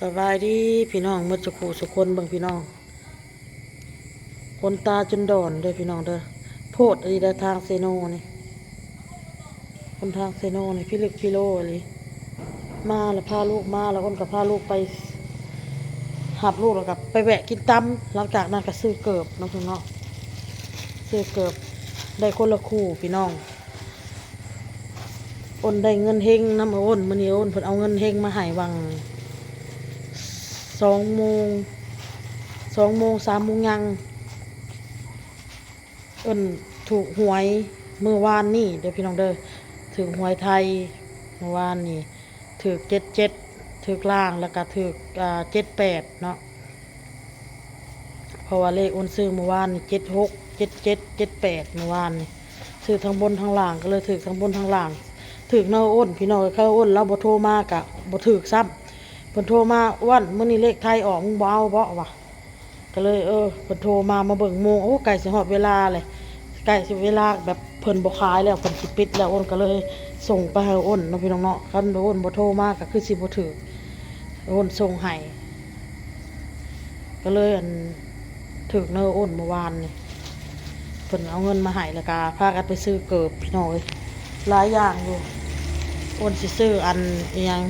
สบายดีพี่น้องหมดจะขู่สุคนเบิ่งพี่น้องคนตาจนดอนเด้อพี่น้องเด้อโพดอะไรได้ทางเซโนนี่คนทางเซโนนี่พี่ลึกพี่โลอะไรมาแล้วพาลูกมาแล้วคนก็พาลูกไปหับลูกแล้วกับไปแวะกินตำหลังจากนั้นก็ซื้อเกิบน้องพี่น้องซื้อเกิบได้คนละคู่พี่น้องอ้นได้เงินเฮงน้ำอ้นมื้อนี้อ้นเพิ่นเอาเงินเฮงมาให้วัง2 โมง3 โมงยังเอิ้นถูกหวยเมื่อวานนี่เดี๋ยวพี่น้องเด้อถูกหวยไทยเมื่อวานนี่ถูก77ถูกล่างแล้วก็ถูก78เนาะเพราะว่าเลขอ้นซื้อเมื่อวานนี่76 77 78เมื่อวานนี่ซื้อทั้งบนทั้งล่างก็เลยถูกทั้งบนทั้งล่างถูกเนาะอ้นพี่น้องเขาอ้นแล้วบ่โทรมากะบ่ถูกซ้ำเพิ่นโทรมาอ้วนมื้อนี้เลขไทยออกมึงบ่เอาบ่วะก็เลยเพิ่นโทรมาเบิ่งโมงโอ้ใกล้สิฮอดเวลาเลยใกล้สิเวลาแบบเพิ่นบ่ขายแล้วเพิ่นสิปิดแล้วอ้นก็เลยส่งไปให้อ้นเนาะพี่น้องเนาะคันอ้นบ่โทรมาก็คือสิบ่ถูกอ้นส่งให้ก็เลยถูกเนาะอ้นเมื่อวานนี่เพิ่นเอาเงินมาให้แล้วก็พากันไปซื้อเกิบพี่น้องเอ้ยหลายอย่างอยู่อ้นสิซื้ออีหยัง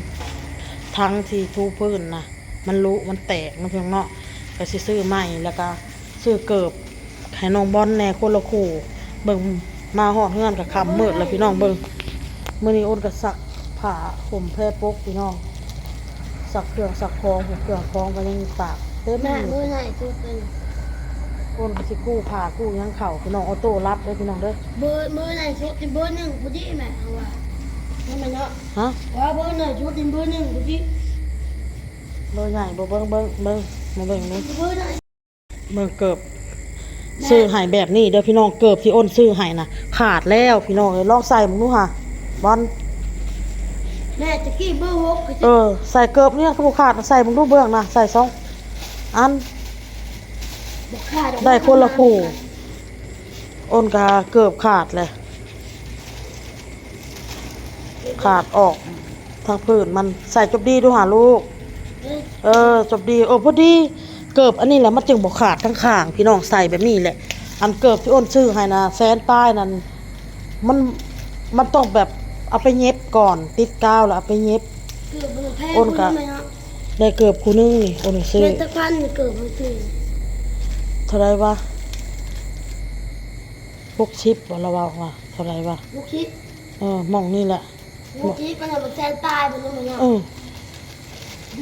ทั้งที่ทูพื้นนะมันรู้มันแตกนะเพียงเนาะก็สิซื้อใหม่แล้วก็ซื้อเกิบให้น้องบอลแน่คนละคู่เบิ่งมาหอดเฮือนกับคำมืดแล้วพี่น้องเบิ่งมื้อนี้อ้นก็ซักผ้าห่มแพร่ปกพี่น้องซักเครื่องซักของเครื่องของก็ยังตากเต็ม แม่ อยู่ มือไหนตัวเป็น อ้นก็สิกู้ผ้ากู้หยังเข่าพี่น้องออโต้รับเด้อพี่น้องเด้อมือไหนชุดเป็นเบอร์หนึ่งพอดีแม่เอาว่านี่มันเนาะ ฮะ ว่าเบอร์ไหนชุดเป็นเบอร์หนึ่งพอดี เบอร์ใหญ่เบิ่งมาเบิ่งนี่ เบอร์ไหน เบิ่งเกิบซื้อให้แบบนี้เด้อพี่น้องเกิบที่อ้นซื้อให้นะขาดแล้วพี่น้องเอ้ยลองใส่มึงดูค่ะบอล แม่ตะกี้เบอร์หกก็จะ ใส่เกิบเนี่ยเขาบอกขาดใส่มึงดูเบื้องนะใส่2 อัน บอกขาด ได้คนละคู่อ้นกาเกิบขาดเลยขาดออกทางพื้นมันใส่จบดีดูหาลูกจบดีพอดีเกิบอันนี้แหละมันจึงบอกขาดทั้งข้างพี่น้องใส่แบบนี้แหละอันเกิบที่อ้นซื้อให้นะแสนป้ายนั่นมันต้องแบบเอาไปเย็บก่อนติดกาวแล้วเอาไปเย็บ เกือบมันแพ้ อ้นกะ ไหมเนาะ ได้เกิบคู่นึงนี่อ้นซื้อ เงินตะพันเกือบมันคือ เท่าไรวะ60บ่ระวังว่าเท่าไรวะ ลูกคิด มองนี่แหละ ลูกคิดมันเอาไปแทนตายมันรู้ไหมเนาะ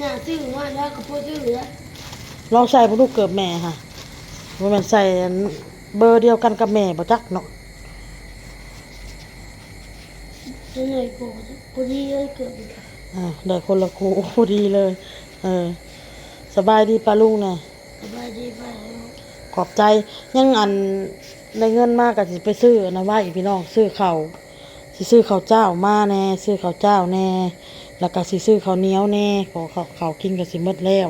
น่าซื้อว่าแล้วก็พูดซื้อแล้ว ลองใส่บ่ลูกเกิบแม่ค่ะว่ามันใส่เบอร์เดียวกันกับแม่บ่จักเนาะ เหนื่อยกูพอดีเลยเกือบ ได้คนละคู่ พอดีเลยสบายดีป้าลุงน่ะ สบายดีไป ขอบใจยังได้เงินมากก็สิไปซื้อนะว่าอีพี่น้องซื้อข้าวสิซื้อข้าวเจ้ามาแน่ซื้อข้าวเจ้าแน่แล้วก็สิซื้อข้าวเหนียวแน่ขอข้าวกินก็สิหมดแล้ว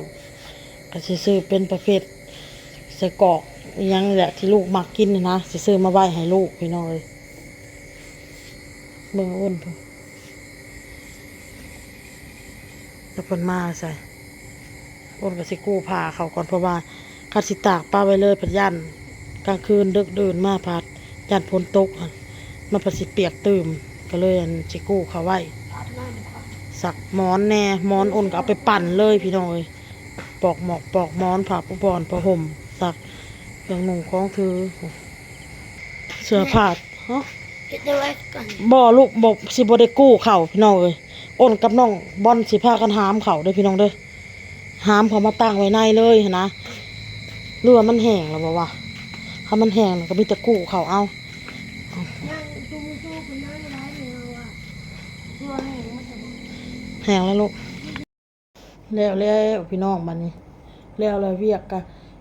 ก็สิซื้อเป็นประเภทใส่กรอกอิหยังแหละที่ลูกมักกินนี่นะสิซื้อมาไว้ให้ลูกพี่น้องเลยเบิ่งอ้นพุ่นแล้วเพิ่นมาใส่อ้นก็สิกู้ผ้าเขาก่อนเพราะว่าคันสิตากป้าไว้เลยพัดยันกลางคืนดึกดื่นมาพัดยันฝนตกมันพัดสิเปียกตื่มก็เลยสิกู้เขาไว้ อาบน้ำก่อน สักหมอนแน่หมอนอ้นก็เอาไปปั่นเลยพี่น้องเลยปอกหมอกปอกหมอนผ่าผู้บอนผ้าห่มสักเครื่องนุ่งของถือเสื้อผ้าฮะ เก็บได้ไว้ก่อน บ่ลูกบอกสิบ่ได้กู้เข่าพี่น้องเลยอ้นกับน้องบอนสิพากันหามเข่าเด้อพี่น้องเด้อหามเขามาตั้งไว้ในเลยนะหรือว่ามันแห้งแล้วบ่วะถ้ามันแห้งแล้วก็มีแต่กู้เข่าเอา นั่งดูคนนั่งร้ายเลยว่าตัวแห้งมันจะ แห้งแล้วลูกแล้วพี่น้องบัดนี้แล้วเวียกกะ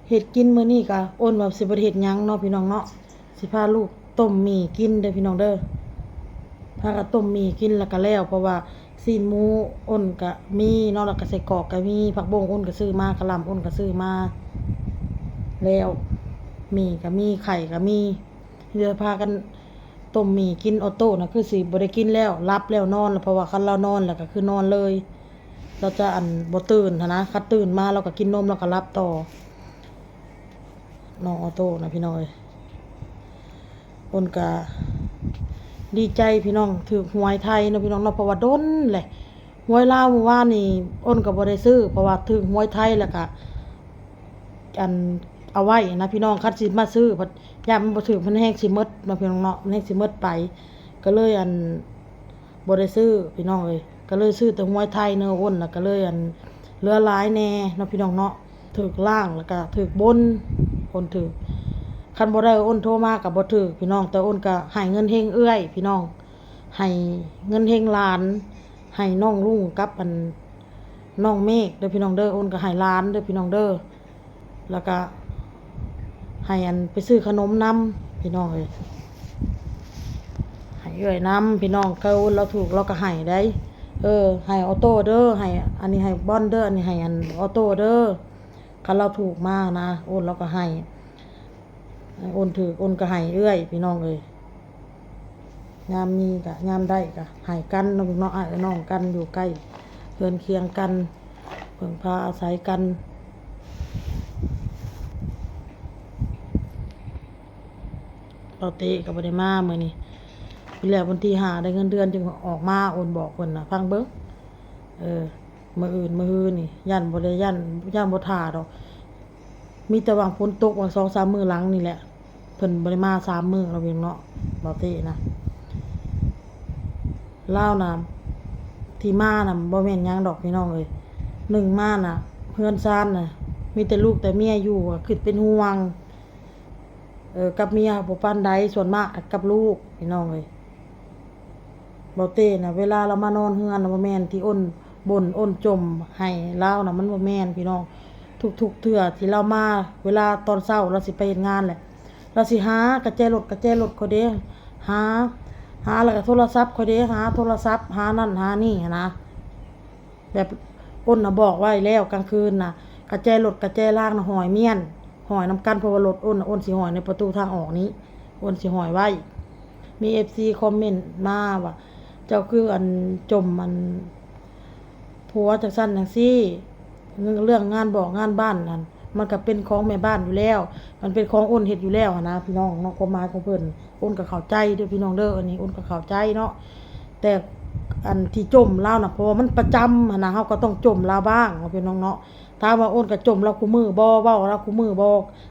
เฮ็ดกินมื้อนี้กะอ้นว่าสิบ่ได้เฮ็ดหยังเนาะพี่น้องเนาะสิพาลูกต้มหมี่กินเด้อพี่น้องเด้อพากันต้มหมี่กินแล้วก็แล้วเพราะว่าซีนหมูอ้นก็มีเนาะแล้วก็ใส่กรอกก็มีผักบงอ้นก็ซื้อมากะหล่ำอ้นก็ซื้อมาแล้วหมี่ก็มีไข่ก็มีเดี๋ยวพากันต้มหมี่กินออโต้น่ะคือสิบ่ได้กินแล้วรับแล้วนอนแล้วเพราะว่าคันเรานอนแล้วก็คือนอนเลย เราจะบ่ตื่นนะคัดตื่นมาเราก็กินนมเราก็รับต่อน้องออโต้นะพี่น้อยอ้นก็ดีใจพี่น้องถือหวยไทยเนาะพี่น้องเนาะเพราะว่าดนแหละหวยลาวเมื่อวานนี่อ้นก็บ่ได้ซื้อเพราะว่าถือหวยไทยแล้วก็เอาไว้นะพี่น้องคัดสิมาซื้อเพราะยามมันบ่ถือมันแห้งสิหมดเนาะพี่น้องเนาะมันแห้งสิหมดไปก็เลยบ่ได้ซื้อพี่น้องเอ้ยก็เลยซื้อแต่หวยไทยเนาะอ้นน่ะก็เลยเหลือหลายแน่เนาะพี่น้องเนาะถูกล่างแล้วก็ถูกบนคนถูกคันบ่ได้อ้นโทรมาก็บ่ถูกพี่น้องแต่อ้นก็ให้เงินเฮงเอื้อยพี่น้องให้เงินเฮงหลานให้น้องลุงกับน้องเมฆเด้อพี่น้องเด้ออ้นก็ให้หลานเด้อพี่น้องเด้อแล้วก็ให้ไปซื้อขนมนำพี่น้องเอ้ยให้เอื้อยนำพี่น้องเขาเราถูกเราก็ให้ได้ให้ออโต้เด้อให้อันนี้ให้บอนเด้ออันนี้ให้ออโต้เด้อคันเราถูกมากนะโอนเราก็ให้โอนถือโอนก็ให้เอื้อยพี่น้องเอ้ยยามมีก็ยามได้ก็ให้กันน้องอ้ายน้องกันอยู่ใกล้เฮือนเคียงกันเพิ่งพาอาศัยกันเราเตะก็บ่ได้มามื้อนี้ทีแรกวันที่5ได้เงินเดือนจึงออกมาโอนบอกเพิ่นน่ะฟังเบิ่งมื้ออื่นมื้อฮื้อนี่ย่านบ่ได้ย่านบ่ท่าดอกมีแต่ว่าฝนตกว่า 2-3 มื้อหลังนี่แหละเพิ่นบ่ได้มา3 มื้อแล้วเพียงเนาะบ่เตะนะลาวน่ะที่มาน่ะบ่แม่นหยังดอกพี่น้องเอ้ย1มาน่ะเฮือนซ่านน่ะมีแต่ลูกแต่เมียอยู่อะคิดเป็นห่วงกับเมียบ่ปานใดส่วนมากกับลูกพี่น้องเอ้ยบ่เต้น่ะเวลาเรามานอนเฮือนน่ะบ่แม่นที่อ้นบ่นอ้นจมให้ลาวน่ะมันบ่แม่นพี่น้องทุกๆเทื่อที่เรามาเวลาตอนเช้าเราสิไปเฮ็ดงานแหละเราสิหากระแจรถเขาเด้หาแล้วก็โทรศัพท์เขาเด้หาโทรศัพท์หานั่นหานี่นะแบบอ้นน่ะบอกไว้แล้วกลางคืนน่ะกระแจรถกระแจล่างน่ะหอยเมียนหอยน้ำกันเพราะว่ารถอ้นสิหอยในประตูทางออกนี้อ้นสิหอยไว้มี FC คอมเมนต์มาว่าเจ้าคือจมผัวจังซั่นจังซี่เรื่องงานบอกงานบ้านนั่นมันก็เป็นของแม่บ้านอยู่แล้วมันเป็นของอ้นเฮ็ดอยู่แล้วนะพี่น้องเนาะความหมายของเพิ่นอ้นก็เข้าใจเด้อพี่น้องเด้ออันนี้อ้นก็เข้าใจเนาะแต่ที่จมลาวน่ะเพราะว่ามันประจำนะเฮาก็ต้องจมลาวบ้างพี่น้องเนาะถามว่าอ้นก็จมเราคู่มือบ่เว้าเราคู่มือบ่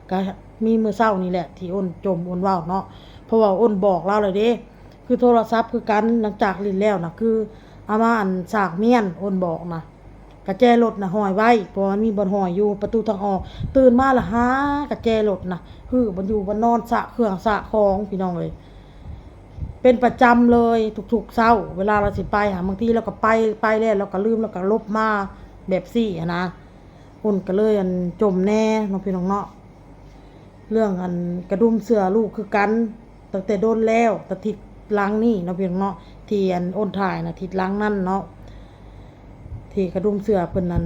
ก็มีมื้อเช้านี่แหละที่อ้นจมอ้นเว้าเนาะเพราะว่าอ้นบอกเราเลยเด้คือโทรศัพท์คือกันหลังจากลิ้นแล้วน่ะคือเอามาสากเมียนอ้นบอกนะกระแจรถน่ะห้อยไว้เพราะมันมีบ่อนห้อยอยู่ประตูทางออกตื่นมาละหากระแจรถน่ะมันอยู่บ่นอนสะเครื่องสะของพี่น้องเอ้ยเป็นประจำเลยทุกๆเช้าเวลาเราสิไปบางทีเราก็ไปแล้วเราก็ลืมเราก็ลบมาแบบซี่นะอ้นก็เลยจมแน่น้องพี่น้องเนาะเรื่องกระดุมเสื้อลูกคือกันตั้งแต่โดนแล้วแต่ทิศหลังนี่น้องพี่น้องเนาะที่อ้นถ่ายน่ะทิศหลังนั่นเนาะที่กระดุมเสื้อเพิ่นนั้น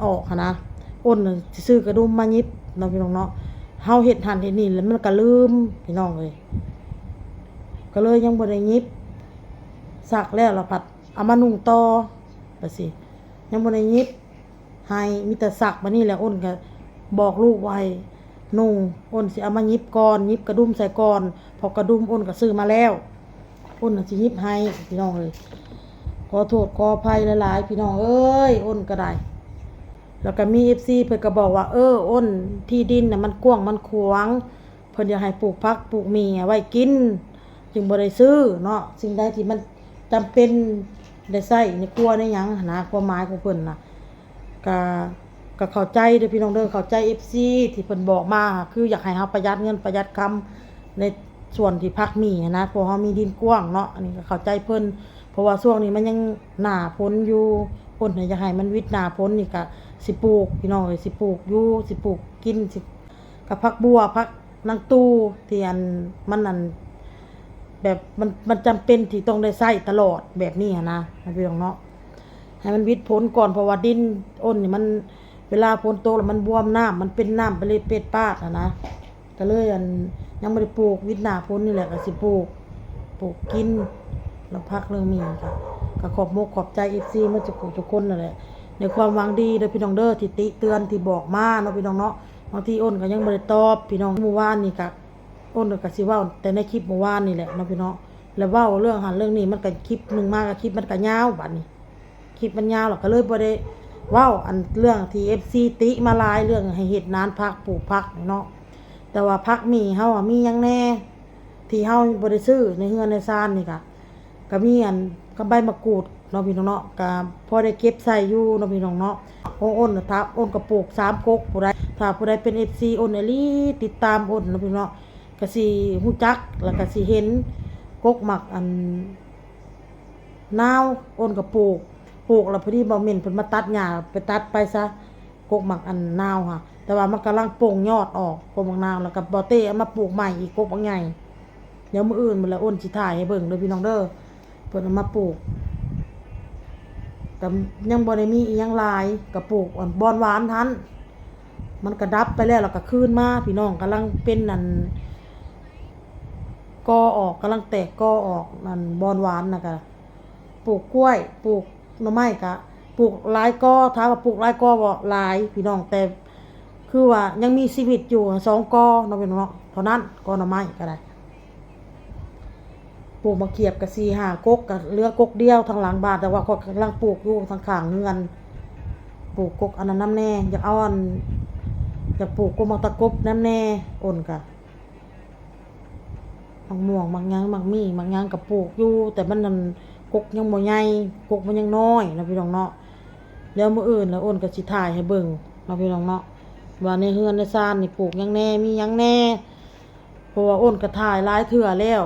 ออกนะอ้นสิซื้อกระดุมมายิบน้องพี่น้องเนาะเฮาเฮ็ดหันเฮ็ดนี่แล้วมันก็ลืมพี่น้องเลยก็เลยยังบ่ได้ยิบซักแล้วเราผัดเอามานุ่งต่อไปสิยังบ่ได้ยิบให้มีแต่ซักบัดนี้แหละอ้นก็บอกลูกไว้นุ่งอ้นสิเอามายิบก่อนยิบกระดุมใส่ก่อนพอกระดุมอ้นก็ซื้อมาแล้วอ้นสิยิบให้พี่น้องเลยขอโทษขออภัยหลายๆพี่น้องเอ้ยอ้นก็ได้แล้วก็มี FC เพิ่นก็บอกว่าอ้นที่ดินน่ะมันกว้างมันขวางเพิ่นอยากให้ปลูกผักปลูกหมีเอาไว้กินจึงบ่ได้ซื้อเนาะสิ่งใดที่มันจำเป็นได้ใช้ในครัวในหยังนะความหมายของเพิ่นน่ะก็เข้าใจเด้อพี่น้องเด้อเข้าใจ FC ที่เพิ่นบอกมาคืออยากให้เฮาประหยัดเงินประหยัดคำในส่วนที่ผักหมีนะเพราะเฮามีดินกว้างเนาะอันนี้ก็เข้าใจเพิ่นเพราะว่าช่วงนี้มันยังหน้าฝนอยู่อ้นอยากให้มันวิทย์หน้าฝนนี่ก็สิปลูกพี่น้องเอ้ยสิปลูกอยู่สิปลูกกินสิกับผักบัวผักนางตูที่มันแบบมันจำเป็นที่ต้องได้ใช้ตลอดแบบนี้นะพี่น้องเนาะให้มันวิทย์ผลก่อนเพราะว่าดินอ้นนี่มันเวลาฝนตกแล้วมันบวมน้ำมันเป็นน้ำไปเลยเป็ดปาดนะก็เลยยังไม่ได้ปลูกวิทย์หน้าฝนนี่แหละก็สิปลูกกินแล้วพักเรื่องมีค่ะ ก็ขอบมกขอบใจ FC มาทุกคนนั่นแหละในความหวังดีเด้อพี่น้องเด้อที่ติเตือนที่บอกมาเนาะพี่น้องเนาะบางทีอ้นก็ยังบ่ได้ตอบพี่น้องเมื่อวานนี่ก็อ้นก็สิเว้าแต่ในคลิปเมื่อวานนี่แหละเนาะพี่น้องแล้วเว้าเรื่องหันเรื่องนี้มันก็คลิปนึงมาก็คลิปมันก็ยาวบัดนี้คลิปมันยาวแล้วก็เลยบ่ได้เว้าอันเรื่องที่ FC ติมาหลายเรื่องให้เฮ็ดนานพักปลูกพักเนาะแต่ว่าพักมีเฮาอ่ะมีหยังแน่ที่เฮาบ่ได้ซื้อในเฮือนในซานนี่ก็มีอันกับใบมะกรูดเนาะพี่น้องเนาะก็พอได้เก็บใส่อยู่เนาะพี่น้องเนาะของอ้นน่ะทับอ้นก็ปลูก3ก๊กผู้ใดถ้าผู้ใดเป็น FC อ้นอลีติดตามอ้นเนาะพี่น้องเนาะก็สิฮู้จักแล้วก็สิเห็นก๊กหมักอันนาวอ้นก็ปลูกแล้วพอดีบ่แม่นเพิ่นมาตัดหญ้าไปตัดไปซะก๊กหมักอันนาวค่ะแต่ว่ามันกำลังโป่งยอดออกก๊กหมักนาวแล้วก็บ่เต้เอามาปลูกใหม่อีกก๊กหมักใหญ่เดี๋ยวมื้ออื่นมื้อละอ้นสิถ่ายให้เบิ่งเด้อพี่น้องเด้อเพิ่นเอามาปลูกแต่ยังบ่ได้มีอีหยังหลายก็ปลูกอ่อนบอนหวานทันมันก็ดับไปแล้วก็คืนมาพี่น้องกำลังเป็นนั่นกอออกกำลังแตกกอออกนั่นบอนหวานน่ะก็ปลูกกล้วยปลูกหน่อไม้ก็ปลูกหลายกอถามว่าปลูกหลายกอบ่หลายพี่น้องแต่คือว่ายังมีชีวิตอยู่2กอเนาะพี่น้องเนาะเท่านั้นกอหน่อไม้ก็ได้ปลูกมะเขียบกับ4-5ก๊กกับเหลือกกเดียวทางหลังบ้านแต่ว่าก็กำลังปลูกอยู่ทางข้างเฮือนปลูกกกอันนั้นน้ำแน่อยากเอาอันอยากปลูกกกมักตะกบน้ำแน่อ้นกะมักม่วงมักหยังมักมี่มักหยังก็ปลูกอยู่แต่มันนั่นกกยังบ่ใหญ่กกมันยังน้อยนะพี่น้องเนาะเดี๋ยวมื้ออื่นแล้วอ้นก็สิถ่ายให้เบิ่งเนาะพี่น้องเนาะว่าในเฮือนในซานนี่ปลูกหยังแน่มีหยังแน่เพราะว่าอ้นก็ถ่ายหลายเทื่อแล้ว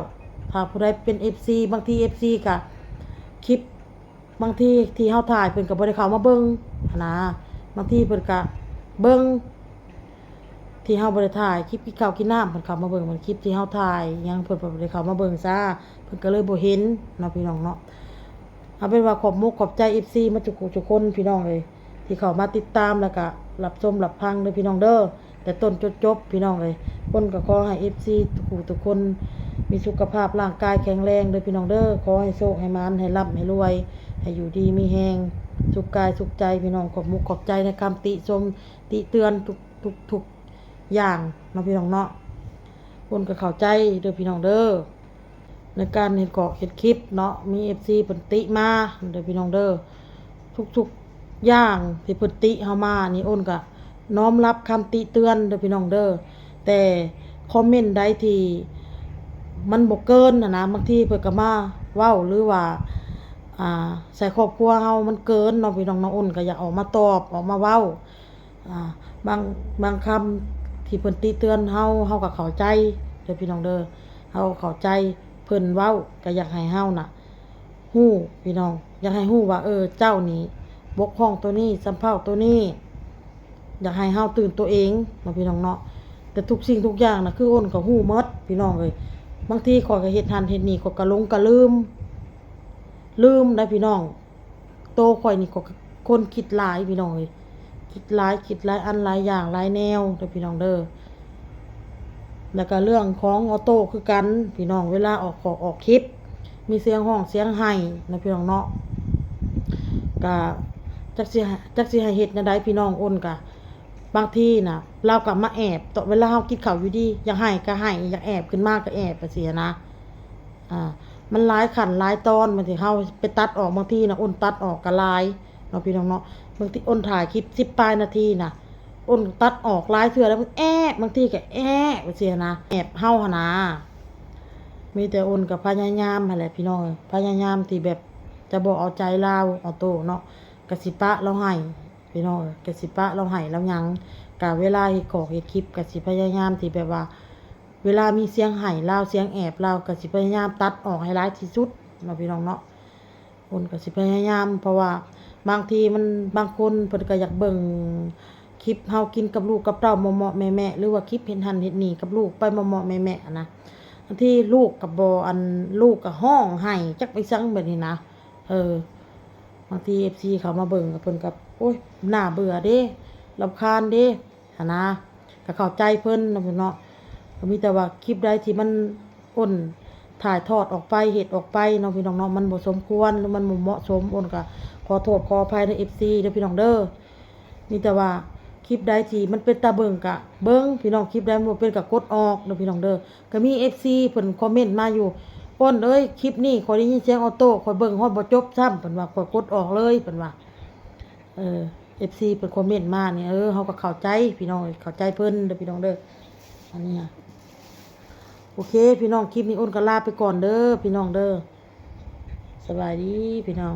ถ้าผู้ใดเป็น FC บางที FC ก็คลิปบางทีที่เฮาถ่ายเพิ่นก็บ่ได้เข้ามาเบิ่งนะบางทีเพิ่นก็เบิ่งที่เฮาบ่ได้ถ่ายคลิปกินข้าวกินน้ำเพิ่นเข้ามาเบิ่งมันคลิปที่เฮาถ่ายยังเพิ่นบ่ได้เข้ามาเบิ่งซะเพิ่นก็เลยบ่เห็นเนาะพี่น้องเนาะเอาเป็นว่าขอบมุกขอบใจ FC มาทุกคนพี่น้องเลยที่เข้ามาติดตามแล้วก็รับชมรับฟังเด้อพี่น้องเด้อแต่ต้นจนจบพี่น้องเลยคนก็ขอให้ FC ทุกคนมีสุขภาพร่างกายแข็งแรงเด้อพี่น้องเด้อขอให้โชคให้มานให้ร่ำให้รวยให้อยู่ดีมีแฮงสุขกายสุขใจพี่น้องขอบมุกขอบใจในคำติชมติเตือนทุกอย่างเนาะพี่น้องเนาะคนก็เข้าใจเด้อพี่น้องเด้อในการเห็นเกาะเห็นคลิปเนาะมี FC เพิ่นติมาเด้อพี่น้องเด้อทุกอย่างที่เพิ่นติเฮามานี่อ้นก็น้อมรับคำติเตือนเด้อพี่น้องเด้อแต่คอมเมนต์ใดที่มันบ่เกินนะบางทีเพิ่นก็มาเว้าหรือว่าใส่ครอบครัวเฮามันเกินเนาะพี่น้องน้องอ้นก็อยากออกมาตอบออกมาเว้าบางคำที่เพิ่นติเตือนเฮาก็เข้าใจเด้อพี่น้องเด้อเฮาเข้าใจเพิ่นเว้าก็อยากให้เฮาน่ะฮู้พี่น้องอยากให้ฮู้ว่าเจ้านี่บกพร่องตัวนี้สำเภาตัวนี้อยากให้เฮาตื่นตัวเองเนาะพี่น้องเนาะแต่ทุกสิ่งทุกอย่างน่ะคืออ้นก็ฮู้หมดพี่น้องเอ้ยบางทีข้อยก็เฮ็ดหันเฮ็ดนี่ข้อยก็หลงก็ลืมได้พี่น้องโตข้อยนี่ก็คนคิดหลายพี่น้องเอ้ยคิดหลายอันหลายอย่างหลายแนวเด้อพี่น้องเด้อแล้วก็เรื่องของออโต้คือกันพี่น้องเวลาออกคลิปมีเสียงห้องเสียงไห้นะพี่น้องเนาะก็จักสิให้เฮ็ดแนวใดพี่น้องอ้นก็บางทีน่ะเราก็มาแอบตอนเวลาเฮากินข้าวอยู่ดีอยากให้ก็ให้อยากแอบขึ้นมาก็แอบไปเสียนะมันหลายขั้นหลายตอนบางทีเฮาไปตัดออกบางทีน่ะอ้นตัดออกก็หลายเนาะพี่น้องเนาะบางทีอ้นถ่ายคลิป10ปลายนาทีน่ะอ้นตัดออกหลายเทื่อแล้วบางทีก็ไปเสียนะแอบเฮาหั่นนะมีแต่อ้นก็พยายามหั่นแหละพี่น้องพยายามที่แบบจะบ่เอาใจเราเอาโตเนาะกะสิปะเราให้พี่น้องกะสิปะเราให้แล้วหยังกะเวลาเฮ็ดของเฮ็ดคลิปกะสิพยายามที่แบบว่าเวลามีเสียงไห้เราเสียงแอบเรากะสิพยายามตัดออกให้หลายที่สุดเนาะพี่น้องเนาะอ้นกะสิพยายามเพราะว่าบางทีมันบางคนเพิ่นก็อยากเบิ่งคลิปเฮากินกับลูกกับเต้าเหมาะๆแม่ๆหรือว่าคลิปเฮ็ดหันเฮ็ดนี่กับลูกไปเหมาะๆแม่ๆนะบางทีลูกกับบ่ลูกก็ห้องไห้จักไปซังแบบนี้นะบางที FC เขามาเบิ่งเพิ่นก็โอ๊ยน่าเบื่อเด้รำคาญเด้หั่นนะก็เข้าใจเพิ่นเนาะก็มีแต่ว่าคลิปใดที่มันอ้น ถ่ายทอดออกไปเฮ็ดออกไปเนาะพี่น้องเนาะมันบ่สมควรหรือมันบ่เหมาะสมโอนก็ขอโทษขออภัยใน FC เด้อพี่น้องเด้อมีแต่ว่าคลิปใดที่มันเป็นตาเบิ่งกะเบิ่งพี่น้องคลิปใดมันบ่เป็นก็กดออกเด้อพี่น้องเด้อก็มี FC เพิ่นคอมเมนต์มาอยู่อ้นเอ้ยคลิปนี้ขอยได้ยินเสียงออโต้ขอยเบิ่งฮอดบ่จบซ้ำเพิ่นว่าขอยกดออกเลยเพิ่นว่าFC เพิ่นคอมเมนต์มาเนี่ยเฮาก็เข้าใจพี่น้องเข้าใจเพิ่นเด้อพี่น้องเด้ออันนี้โอเคพี่น้องคลิปนี้อ้นก็ลาไปก่อนเด้อพี่น้องเด้อสบายดีพี่น้อง